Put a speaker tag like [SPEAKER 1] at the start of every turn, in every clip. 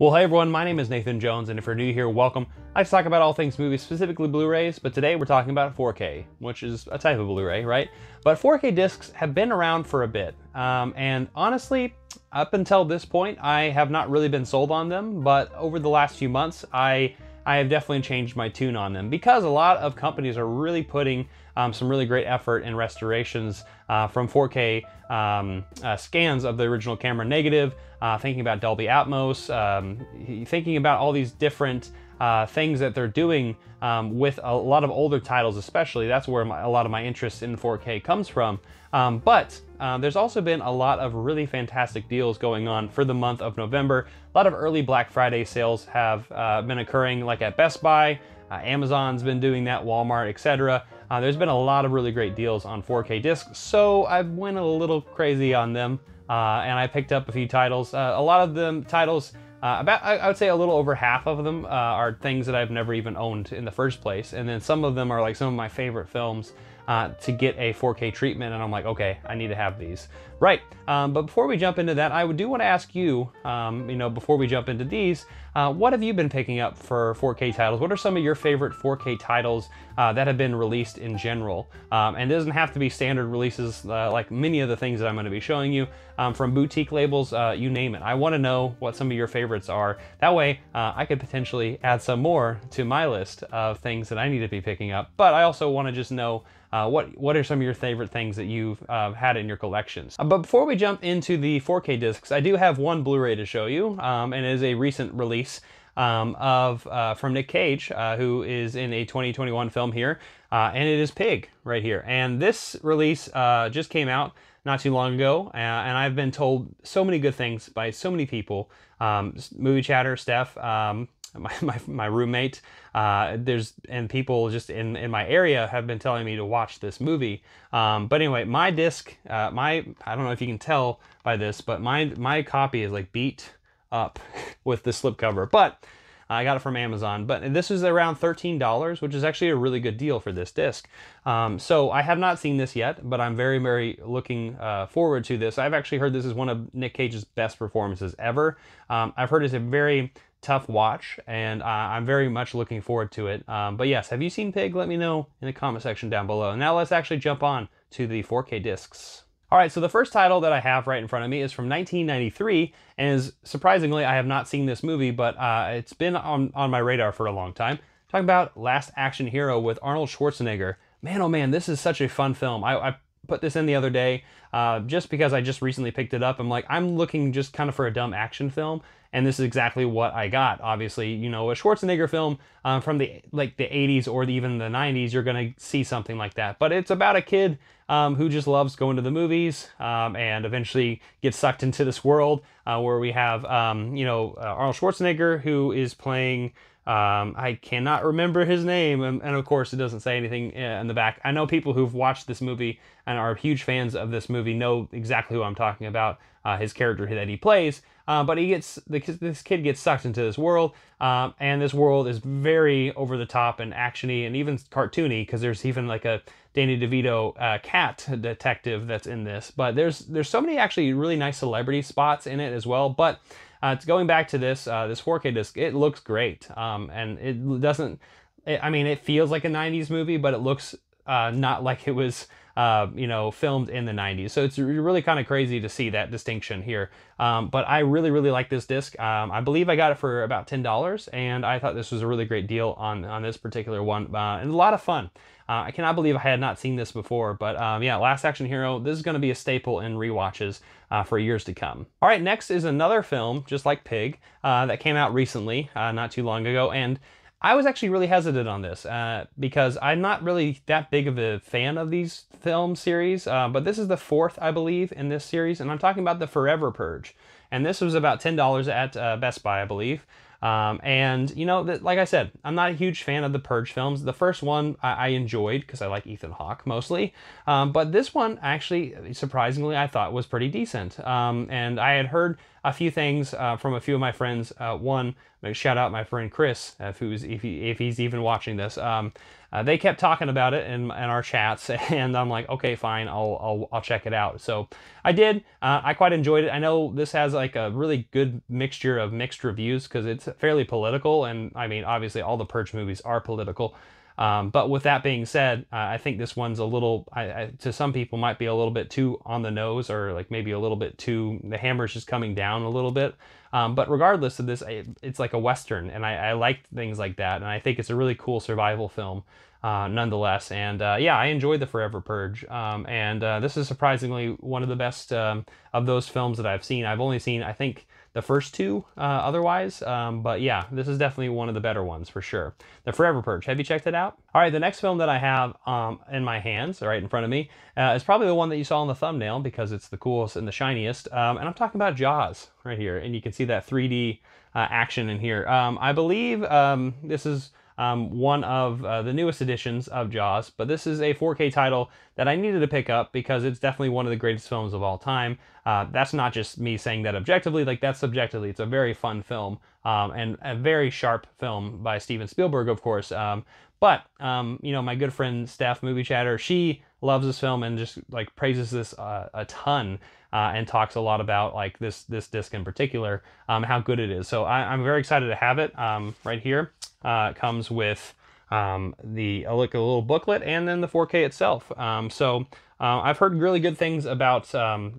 [SPEAKER 1] Well, hey everyone, my name is Nathan Jones, and if you're new here, welcome. I like to talk about all things movies, specifically Blu-rays, but today we're talking about 4K, which is a type of Blu-ray, right? But 4K discs have been around for a bit, and honestly, up until this point, I have not really been sold on them, but over the last few months, I have definitely changed my tune on them because a lot of companies are really putting some really great effort in restorations from 4K scans of the original camera negative, thinking about Dolby Atmos, thinking about all these different things that they're doing with a lot of older titles especially. That's where a lot of my interest in 4K comes from. But there's also been a lot of really fantastic deals going on for the month of November. A lot of early Black Friday sales have been occurring, like at Best Buy, Amazon's been doing that, Walmart, etc. There's been a lot of really great deals on 4K discs, so I went a little crazy on them, and I picked up a few titles. A lot of them titles, I would say a little over half of them are things that I've never even owned in the first place, and then some of them are like some of my favorite films to get a 4K treatment, and I'm like, okay, I need to have these. Right, but before we jump into that, I do want to ask you, before we jump into these, what have you been picking up for 4K titles? What are some of your favorite 4K titles that have been released in general? And it doesn't have to be standard releases like many of the things that I'm going to be showing you, from boutique labels, you name it. I want to know what some of your favorites are. That way, I could potentially add some more to my list of things that I need to be picking up. But I also want to just know what are some of your favorite things that you've had in your collections. But before we jump into the 4K discs, I do have one Blu-ray to show you, and it is a recent release from Nick Cage, who is in a 2021 film here, and it is Pig right here. And this release just came out not too long ago, and I've been told so many good things by so many people. Movie Chatter, Steph, my roommate, and people just in my area have been telling me to watch this movie. But anyway, my disc, I don't know if you can tell by this, but my copy is like beat up with the slipcover, but I got it from Amazon. But this is around $13, which is actually a really good deal for this disc. So I have not seen this yet, but I'm very, very looking forward to this. I've actually heard this is one of Nick Cage's best performances ever. I've heard it's a very tough watch, and I'm very much looking forward to it. But yes, have you seen Pig? Let me know in the comment section down below. Now let's actually jump on to the 4K discs. All right, so the first title that I have right in front of me is from 1993, and surprisingly, I have not seen this movie, but it's been on my radar for a long time. Talking about Last Action Hero with Arnold Schwarzenegger. Man, oh man, this is such a fun film. I put this in the other day just because I just recently picked it up. I'm looking just kind of for a dumb action film, and this is exactly what I got. Obviously, you know, a Schwarzenegger film from the 80s or even the 90s, you're gonna see something like that. But it's about a kid who just loves going to the movies and eventually gets sucked into this world where we have, Arnold Schwarzenegger, who is playing, I cannot remember his name, and of course it doesn't say anything in the back. I know people who've watched this movie and are huge fans of this movie know exactly who I'm talking about, his character that he plays. But this kid gets sucked into this world, and this world is very over the top and actiony and even cartoony, because there's even like a Danny DeVito cat detective that's in this. But there's so many actually really nice celebrity spots in it as well. But going back to this 4K disc, it looks great, and it doesn't. It feels like a 90s movie, but it looks not like it was filmed in the 90s. So it's really kind of crazy to see that distinction here. But I really, really like this disc. I believe I got it for about $10, and I thought this was a really great deal on this particular one, and a lot of fun. I cannot believe I had not seen this before, but yeah, Last Action Hero, this is going to be a staple in rewatches for years to come. All right, next is another film, just like Pig, that came out recently, not too long ago, and I was actually really hesitant on this because I'm not really that big of a fan of these film series, but this is the fourth, I believe, in this series, and I'm talking about the Forever Purge. And this was about $10 at Best Buy, I believe. And, like I said, I'm not a huge fan of the Purge films. The first one I enjoyed because I like Ethan Hawke mostly. But this one, actually, surprisingly, I thought was pretty decent. And I had heard a few things from a few of my friends. One, shout out my friend Chris, if he's even watching this. They kept talking about it in our chats, and I'm like, okay, fine, I'll check it out. So I did. I quite enjoyed it. I know this has like a really good mixture of mixed reviews because it's fairly political, and I mean, obviously, all the Purge movies are political. But with that being said, I think this one's a little, to some people, might be a little bit too on the nose, or like maybe a little bit too, the hammer's just coming down a little bit. But regardless of this, it's like a Western, and I like things like that, and I think it's a really cool survival film. Nonetheless, and yeah, I enjoyed the Forever Purge, and this is surprisingly one of the best of those films that I've seen. I've only seen, I think, the first two otherwise, but yeah, this is definitely one of the better ones for sure. The Forever Purge. Have you checked it out? All right, the next film that I have in my hands, right in front of me, is probably the one that you saw in the thumbnail because it's the coolest and the shiniest, and I'm talking about Jaws right here, and you can see that 3D action in here. I believe this is one of the newest editions of Jaws, but this is a 4K title that I needed to pick up because it's definitely one of the greatest films of all time. That's not just me saying that objectively, like that's subjectively. It's a very fun film, and a very sharp film by Steven Spielberg, of course. But you know, my good friend Steph, Movie Chatter, she loves this film and just like praises this a ton, and talks a lot about like this disc in particular, how good it is. So I'm very excited to have it right here. It comes with a little booklet and then the 4K itself. I've heard really good things about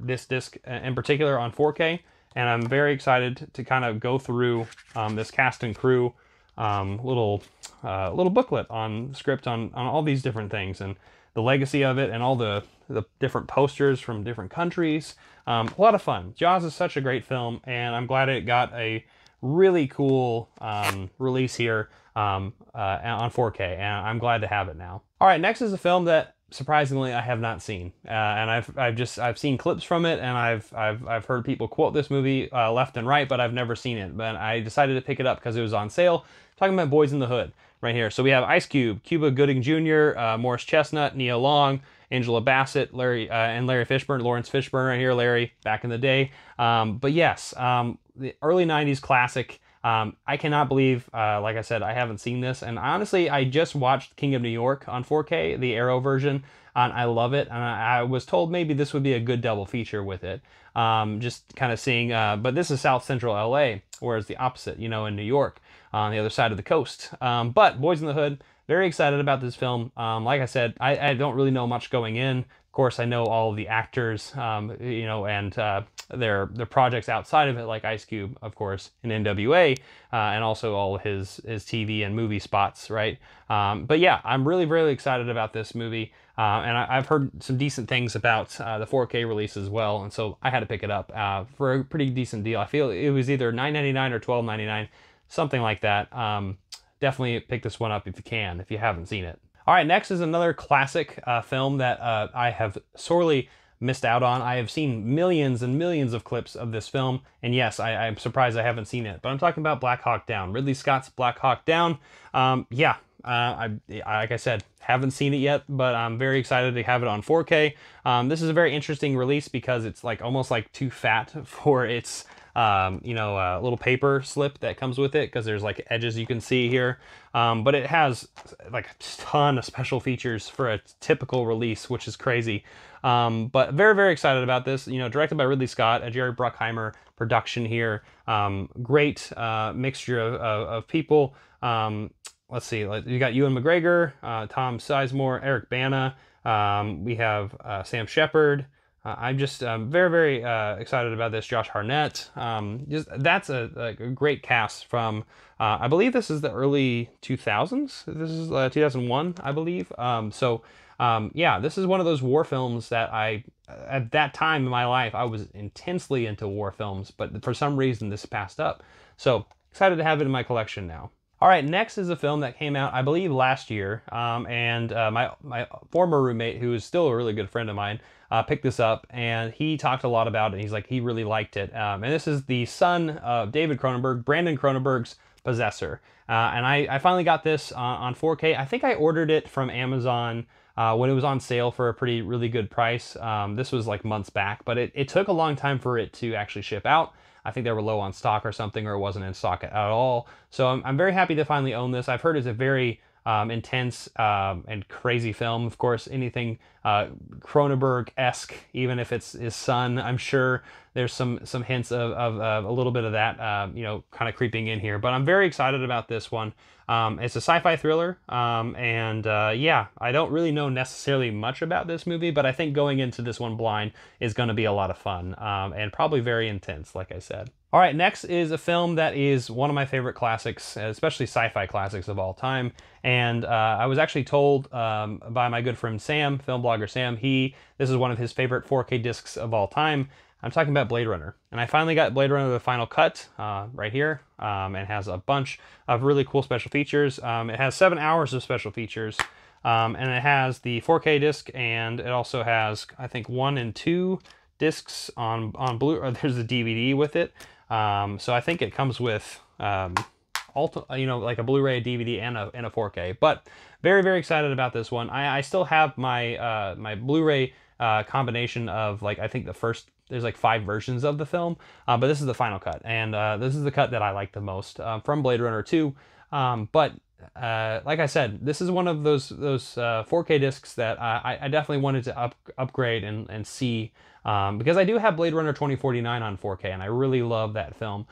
[SPEAKER 1] this disc in particular on 4K, and I'm very excited to kind of go through this cast and crew little booklet on script on all these different things and the legacy of it and all the different posters from different countries. A lot of fun. Jaws is such a great film, and I'm glad it got a really cool release here on 4K, and I'm glad to have it now. All right, next is a film that surprisingly I have not seen, and I've seen clips from it, and I've heard people quote this movie left and right, but I've never seen it. But I decided to pick it up because it was on sale. Talking about Boys in the Hood right here. So we have Ice Cube, Cuba Gooding Jr., Morris Chestnut, Nia Long, Angela Bassett, Larry and Larry Fishburne, Lawrence Fishburne right here, Larry back in the day. But yes, the early 90s classic. I cannot believe, like I said, I haven't seen this. And honestly, I just watched King of New York on 4K, the Arrow version, and I love it. And I was told maybe this would be a good double feature with it. Just kind of seeing, but this is South Central LA, whereas the opposite, you know, in New York, on the other side of the coast. But Boys in the Hood, very excited about this film. Like I said, I don't really know much going in. Of course, I know all of the actors, you know, and their projects outside of it, like Ice Cube, of course, in NWA, and also all his TV and movie spots, right? But yeah, I'm really, really excited about this movie, and I've heard some decent things about the 4K release as well, and so I had to pick it up for a pretty decent deal. I feel it was either $9.99 or $12.99, something like that. Definitely pick this one up if you can, if you haven't seen it. All right, next is another classic film that I have sorely missed out on. I have seen millions and millions of clips of this film, and yes, I'm surprised I haven't seen it, but I'm talking about Black Hawk Down, Ridley Scott's Black Hawk Down. Yeah, like I said, haven't seen it yet, but I'm very excited to have it on 4K. This is a very interesting release because it's like almost like too fat for its you know, little paper slip that comes with it, because there's like edges you can see here. But it has like a ton of special features for a typical release, which is crazy. But very, very excited about this. You know, directed by Ridley Scott, a Jerry Bruckheimer production here. Great mixture of people. Let's see, you got Ewan McGregor, Tom Sizemore, Eric Bana. We have Sam Shepard. I'm just very, very excited about this. Josh Hartnett. That's a great cast from, I believe this is the early 2000s. This is 2001, I believe. Yeah, this is one of those war films that at that time in my life, I was intensely into war films, but for some reason this passed up. So excited to have it in my collection now. All right, next is a film that came out, I believe, last year, and my former roommate, who is still a really good friend of mine, picked this up, and he talked a lot about it. He's like, he really liked it. And this is the son of David Cronenberg, Brandon Cronenberg's Possessor. And I finally got this on 4K. I think I ordered it from Amazon when it was on sale for a really good price. This was like months back, but it took a long time for it to actually ship out. I think they were low on stock or something, or it wasn't in stock at all. So I'm very happy to finally own this. I've heard it's a very intense and crazy film. Of course, anything Cronenberg-esque, even if it's his son, I'm sure there's some hints of a little bit of that, you know, kind of creeping in here. But I'm very excited about this one. It's a sci-fi thriller, and yeah, I don't really know necessarily much about this movie, but I think going into this one blind is going to be a lot of fun, and probably very intense, like I said. All right, next is a film that is one of my favorite classics, especially sci-fi classics of all time. And I was actually told by my good friend Sam, film blogger Sam, this is one of his favorite 4K discs of all time. I'm talking about Blade Runner. And I finally got Blade Runner the final cut right here. It has a bunch of really cool special features. It has 7 hours of special features. And it has the 4K disc, and it also has, I think, 1 and 2 discs on Blu-ray. There's a DVD with it. So I think it comes with, you know, like a Blu-ray, a DVD, and a 4K. But very, very excited about this one. I still have my my Blu-ray combination of, like, I think there's like 5 versions of the film, but this is the final cut, and this is the cut that I like the most from Blade Runner 2. But like I said, this is one of those 4K discs that I definitely wanted to upgrade and see, because I do have Blade Runner 2049 on 4K, and I really love that film.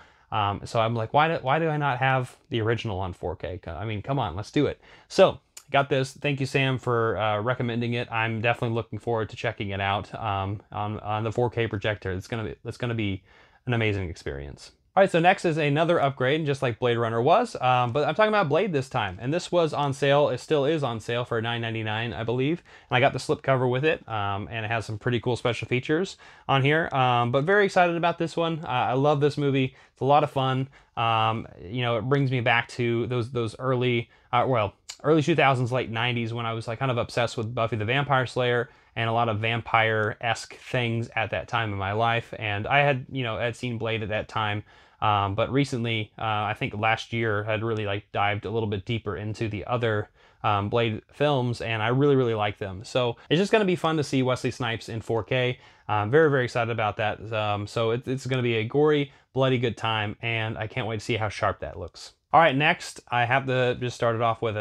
[SPEAKER 1] So I'm like, why do I not have the original on 4K? I mean, come on, let's do it. So got this. Thank you, Sam, for recommending it. I'm definitely looking forward to checking it out on the 4K projector. It's gonna be an amazing experience. All right, so next is another upgrade, just like Blade Runner was, but I'm talking about Blade this time. And this was on sale. It still is on sale for $9.99, I believe. And I got the slipcover with it, and it has some pretty cool special features on here. But very excited about this one. I love this movie. It's a lot of fun. You know, it brings me back to those early, early 2000s, late 90s, when I was like kind of obsessed with Buffy the Vampire Slayer and a lot of vampire-esque things at that time in my life. And I had, you know, had seen Blade at that time. But recently, I think last year, had really like dived a little bit deeper into the other Blade films, and I really, really like them. So it's just going to be fun to see Wesley Snipes in 4K. I'm very, very excited about that. So it's going to be a gory, bloody good time, and I can't wait to see how sharp that looks. All right, next, I have to just start it off with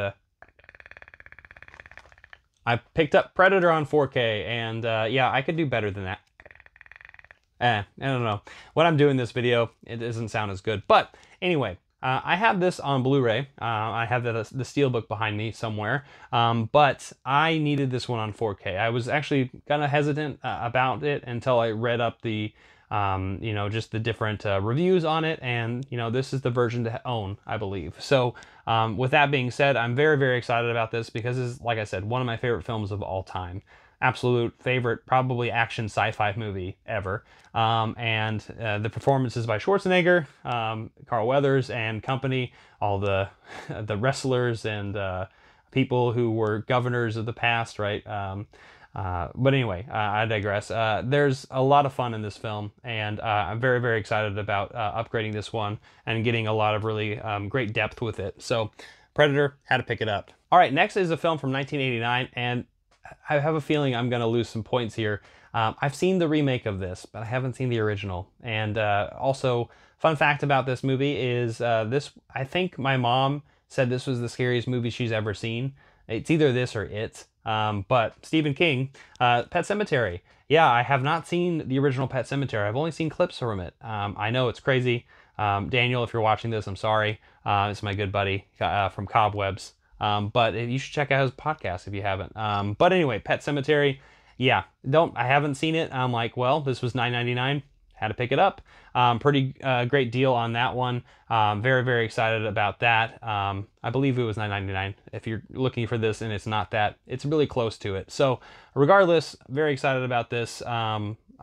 [SPEAKER 1] I picked up Predator on 4K, and yeah, I could do better than that. I don't know. When I'm doing this video, it doesn't sound as good. But anyway, I have this on Blu-ray. I have the Steelbook behind me somewhere. But I needed this one on 4K. I was actually kind of hesitant about it until I read up the, you know, just the different reviews on it. And, you know, this is the version to own, I believe. So with that being said, I'm very, very excited about this because this is, like I said, one of my favorite films of all time. Absolute favorite, probably action sci-fi movie ever. And the performances by Schwarzenegger, Carl Weathers and company, all the wrestlers and people who were governors of the past, right? But anyway, I digress. There's a lot of fun in this film, and I'm very, very excited about upgrading this one and getting a lot of really great depth with it. So Predator, had to pick it up. All right, next is a film from 1989, and I have a feeling I'm going to lose some points here. I've seen the remake of this, but I haven't seen the original. And also, fun fact about this movie is I think my mom said this was the scariest movie she's ever seen. It's either this or It. But Stephen King, Pet Sematary. Yeah, I have not seen the original Pet Sematary. I've only seen clips from it. I know it's crazy. Daniel, if you're watching this, I'm sorry. It's my good buddy from Cobwebs. But you should check out his podcast if you haven't. But anyway, Pet Sematary, yeah, I haven't seen it. I'm like, well, this was $9.99, had to pick it up. Pretty great deal on that one. Very, very excited about that. I believe it was $9.99. If you're looking for this and it's not that, it's really close to it. So regardless, very excited about this.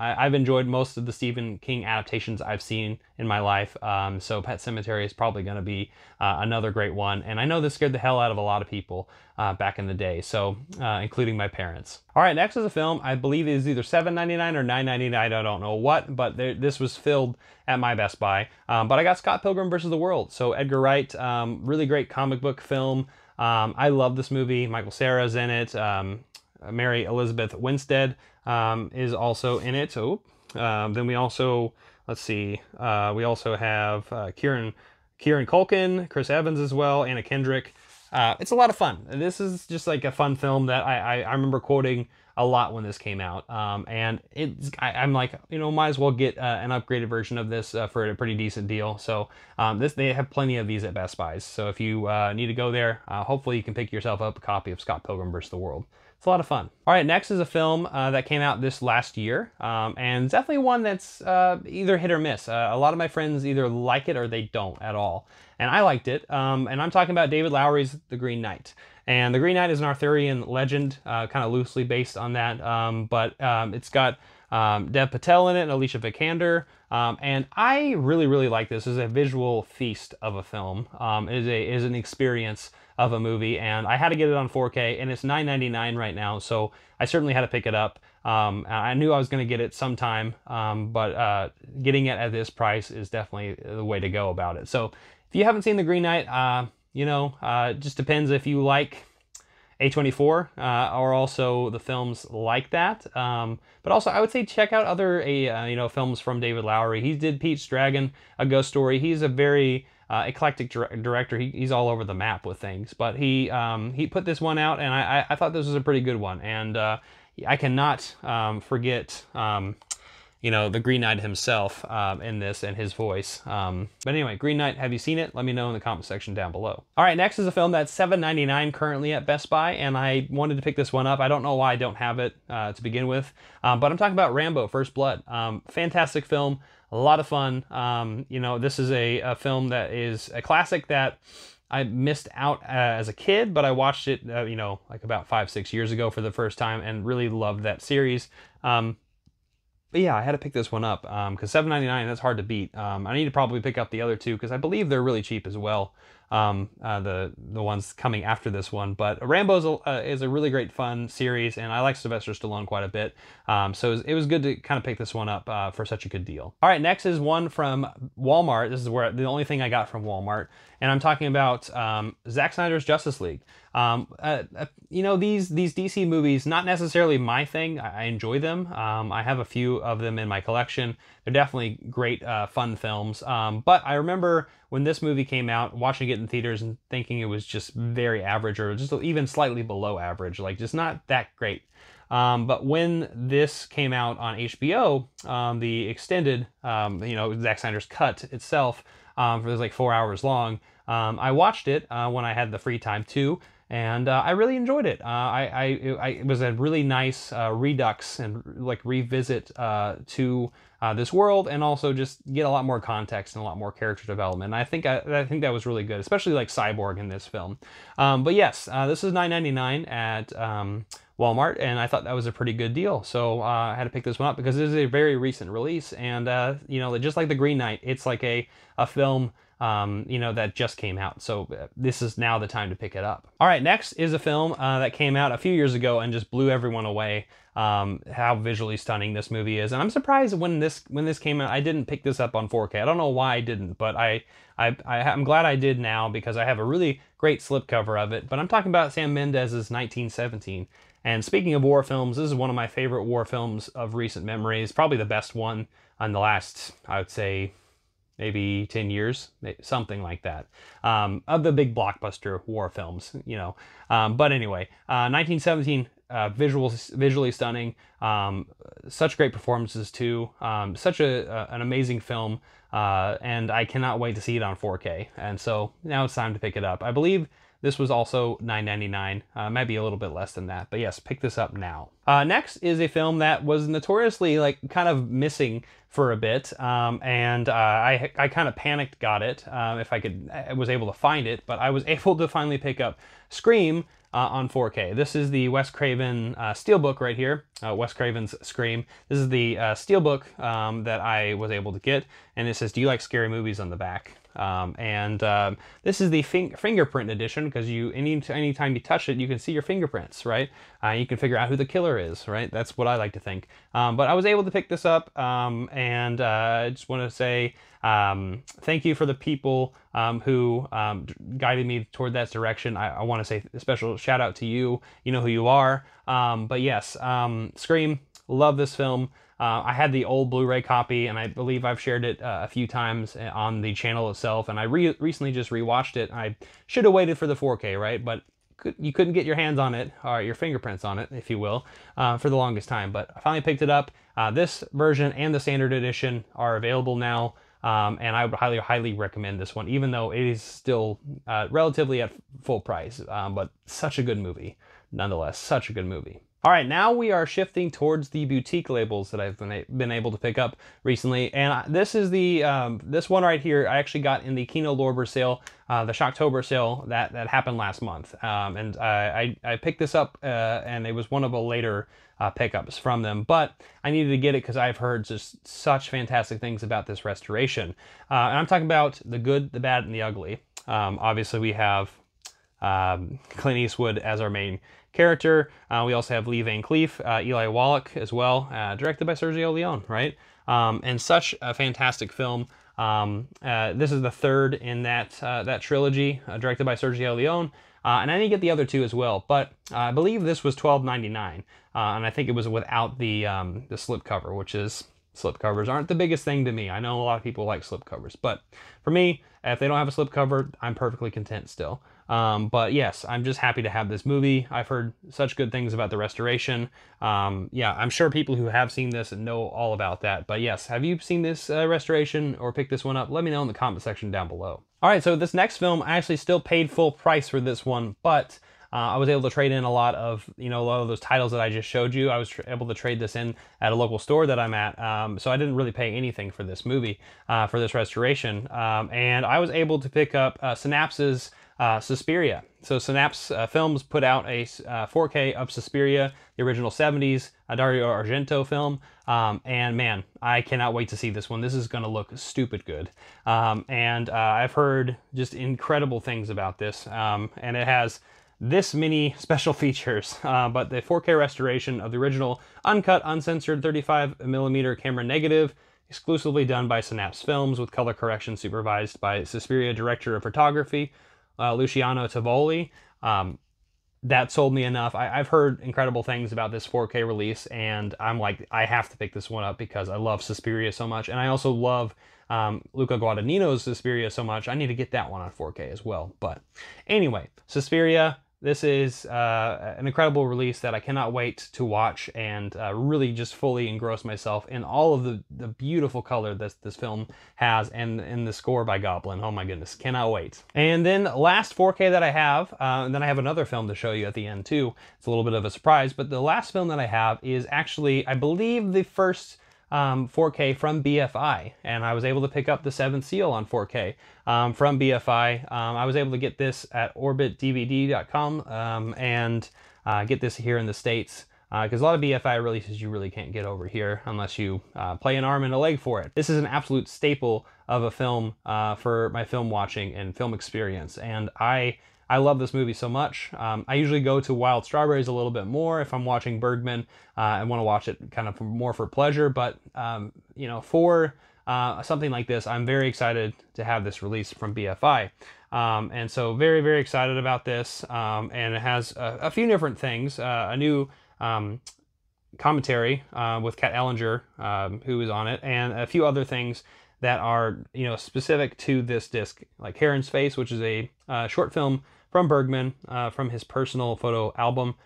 [SPEAKER 1] I've enjoyed most of the Stephen King adaptations I've seen in my life, so Pet Sematary is probably going to be another great one, and I know this scared the hell out of a lot of people back in the day, so including my parents. All right, next is a film I believe is either $7.99 or $9.99, I don't know what, but this was filled at my Best Buy, but I got Scott Pilgrim vs. the World, so Edgar Wright, really great comic book film. I love this movie. Michael Cera's in it. Mary Elizabeth Winstead is also in it. Then we also, let's see. We also have Kieran Culkin, Chris Evans as well, Anna Kendrick. It's a lot of fun. This is just like a fun film that I remember quoting a lot when this came out. And I'm like, you know, might as well get an upgraded version of this for a pretty decent deal. So they have plenty of these at Best Buys. So if you need to go there, hopefully you can pick yourself up a copy of Scott Pilgrim vs. the World. It's a lot of fun. All right, next is a film that came out this last year, and definitely one that's either hit or miss. A lot of my friends either like it or they don't at all. And I liked it, and I'm talking about David Lowery's The Green Knight. And The Green Knight is an Arthurian legend, kind of loosely based on that, but it's got Dev Patel in it and Alicia Vikander, and I really like this. It's a visual feast of a film. It is an experience of a movie, and I had to get it on 4K, and it's $9.99 right now, so I certainly had to pick it up. I knew I was going to get it sometime, but getting it at this price is definitely the way to go about it. So if you haven't seen The Green Knight, you know, it just depends if you like A24 or also the films like that. But also, I would say check out other you know, films from David Lowery. He did Pete's Dragon, A Ghost Story. He's a very eclectic director. He's all over the map with things. But he put this one out, and I thought this was a pretty good one. And I cannot forget you know, the Green Knight himself in this and his voice. But anyway, Green Knight, have you seen it? Let me know in the comment section down below. All right, next is a film that's $7.99 currently at Best Buy, and I wanted to pick this one up. I don't know why I don't have it to begin with, but I'm talking about Rambo: First Blood. Fantastic film, a lot of fun. You know, this is a film that is a classic that I missed out as a kid, but I watched it, you know, like about 5-6 years ago for the first time and really loved that series. But yeah, I had to pick this one up because $7.99, that's hard to beat. I need to probably pick up the other two because I believe they're really cheap as well, the ones coming after this one. But Rambo is a really great fun series, and I like Sylvester Stallone quite a bit. So it was good to kind of pick this one up for such a good deal. All right, next is one from Walmart. This is where the only thing I got from Walmart, and I'm talking about Zack Snyder's Justice League. You know, these DC movies, not necessarily my thing. I enjoy them. I have a few of them in my collection. They're definitely great, fun films. But I remember when this movie came out, watching it in theaters and thinking it was just very average, or just even slightly below average, like just not that great. But when this came out on HBO, the extended, you know, Zack Snyder's cut itself, for it was like 4 hours long, I watched it when I had the free time too. And I really enjoyed it. It was a really nice redux and like revisit to this world, and also just get a lot more context and a lot more character development. And I think that was really good, especially like Cyborg in this film. But yes, this is $9.99 at Walmart, and I thought that was a pretty good deal. So I had to pick this one up because it is a very recent release, and you know, just like The Green Knight, it's like a film you know, that just came out. So this is now the time to pick it up. All right, next is a film that came out a few years ago and just blew everyone away. How visually stunning this movie is, and I'm surprised when this came out, I didn't pick this up on 4K. I don't know why I didn't, but I'm glad I did now because I have a really great slipcover of it. But I'm talking about Sam Mendes's 1917. And speaking of war films, this is one of my favorite war films of recent memories. Probably the best one on the last, I would say, maybe 10 years, something like that, of the big blockbuster war films, you know. But anyway, 1917, visually stunning, such great performances too, such an amazing film, and I cannot wait to see it on 4K. And so now it's time to pick it up. I believe this was also $9.99, might be a little bit less than that, but yes, pick this up now. Next is a film that was notoriously like kind of missing for a bit, and I kind of panicked got it if I was able to find it, but I was able to finally pick up Scream on 4K. This is the Wes Craven Steelbook right here, Wes Craven's Scream. This is the Steelbook that I was able to get, and it says, "Do you like scary movies?" on the back. This is the fingerprint edition, because anytime you touch it, you can see your fingerprints, right? You can figure out who the killer is, right? That's what I like to think. But I was able to pick this up, and I just want to say thank you for the people who guided me toward that direction. I want to say a special shout out to you. You know who you are. But yes, Scream, love this film. I had the old Blu-ray copy, and I believe I've shared it a few times on the channel itself, and I recently just rewatched it. I should have waited for the 4K, right? But you couldn't get your hands on it, or your fingerprints on it, if you will, for the longest time. But I finally picked it up. This version and the standard edition are available now, and I would highly, highly recommend this one, even though it is still relatively at full price. But such a good movie, nonetheless, such a good movie. All right, now we are shifting towards the boutique labels that I've been able to pick up recently, and this is the this one right here. I actually got in the Kino Lorber sale, the Shocktober sale that happened last month, and I picked this up, and it was one of the later pickups from them, but I needed to get it because I've heard just such fantastic things about this restoration, and I'm talking about the good, the bad, and the ugly. Obviously, we have Clint Eastwood as our main character. We also have Lee Van Cleef, Eli Wallach as well, directed by Sergio Leone, right? And such a fantastic film. This is the third in that trilogy, directed by Sergio Leone. And I didn't get the other two as well, but I believe this was $12.99, and I think it was without the slipcover, which is, slipcovers aren't the biggest thing to me. I know a lot of people like slipcovers, but for me, if they don't have a slipcover, I'm perfectly content still. But yes, I'm just happy to have this movie. I've heard such good things about the restoration. Yeah, I'm sure people who have seen this know all about that. But yes, have you seen this restoration or picked this one up? Let me know in the comment section down below. All right, so this next film, I actually still paid full price for this one, but I was able to trade in a lot of, a lot of those titles that I just showed you. I was able to trade this in at a local store that I'm at, so I didn't really pay anything for this movie, for this restoration. And I was able to pick up Synapse's Suspiria. So Synapse Films put out a 4K of Suspiria, the original 70s Dario Argento film, and man, I cannot wait to see this one. This is going to look stupid good, and I've heard just incredible things about this, and it has this many special features, but the 4K restoration of the original uncut, uncensored 35mm camera negative, exclusively done by Synapse Films with color correction supervised by Suspiria director of photography, Luciano Tovoli. That sold me enough. I've heard incredible things about this 4K release, and I'm like, I have to pick this one up because I love Suspiria so much, and I also love Luca Guadagnino's Suspiria so much. I need to get that one on 4K as well. But anyway, Suspiria, this is an incredible release that I cannot wait to watch, and really just fully engross myself in all of the beautiful color that this film has, and the score by Goblin. Oh my goodness, cannot wait. And then last 4K that I have, and then I have another film to show you at the end too. It's a little bit of a surprise, but the last film that I have is actually, I believe, the first 4K from BFI, and I was able to pick up The Seventh Seal on 4K from BFI. I was able to get this at orbitdvd.com and get this here in the States, because a lot of BFI releases you really can't get over here unless you play an arm and a leg for it. This is an absolute staple of a film for my film watching and film experience, and I love this movie so much. I usually go to Wild Strawberries a little bit more if I'm watching Bergman. I want to watch it kind of more for pleasure, but for something like this, I'm very excited to have this release from BFI. And so very, very excited about this. And it has a few different things. A new commentary with Kat Ellinger, who is on it, and a few other things that are specific to this disc, like Heron's Face, which is a short film from Bergman, from his personal photo album.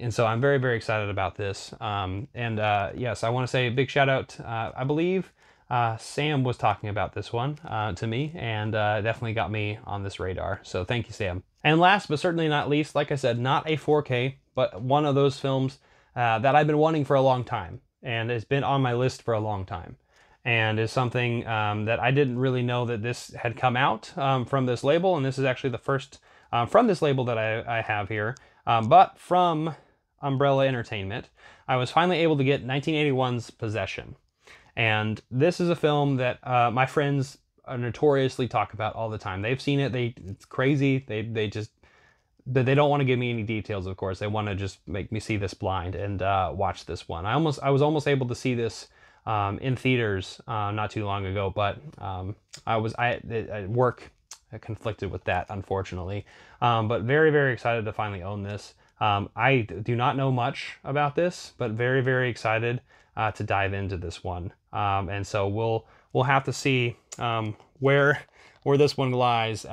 [SPEAKER 1] And so I'm very, very excited about this. Yes, I want to say a big shout out. I believe Sam was talking about this one to me, and definitely got me on this radar. So thank you, Sam. And last but certainly not least, like I said, not a 4K, but one of those films that I've been wanting for a long time, and it's been on my list for a long time. And is something that I didn't really know that this had come out from this label, and this is actually the first from this label that I have here, but from Umbrella Entertainment. I was finally able to get 1981's Possession, and this is a film that my friends notoriously talk about all the time. They've seen it. It's crazy. They don't want to give me any details. Of course, they want to just make me see this blind and watch this one. I was almost able to see this in theaters not too long ago, but work conflicted with that, unfortunately. But very, very excited to finally own this. I do not know much about this, but very, very excited. to dive into this one. And so we'll have to see where this one lies.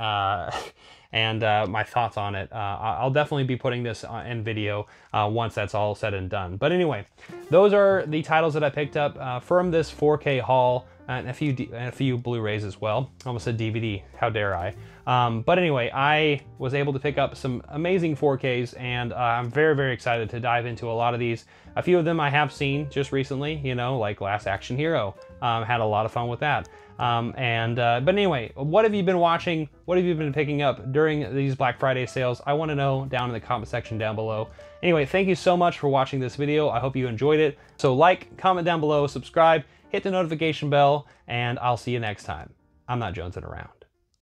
[SPEAKER 1] And my thoughts on it. I'll definitely be putting this in video once that's all said and done. But anyway, those are the titles that I picked up from this 4K haul, and a few Blu-rays as well. Almost a DVD, how dare I. But anyway, I was able to pick up some amazing 4Ks, and I'm very, very excited to dive into a lot of these. A few of them I have seen just recently, you know, like Last Action Hero. Had a lot of fun with that. But anyway, what have you been watching? What have you been picking up during these Black Friday sales? I want to know down in the comment section down below. Anyway, thank you so much for watching this video. I hope you enjoyed it. So like, comment down below, subscribe, hit the notification bell, and I'll see you next time. I'm not jonesing around.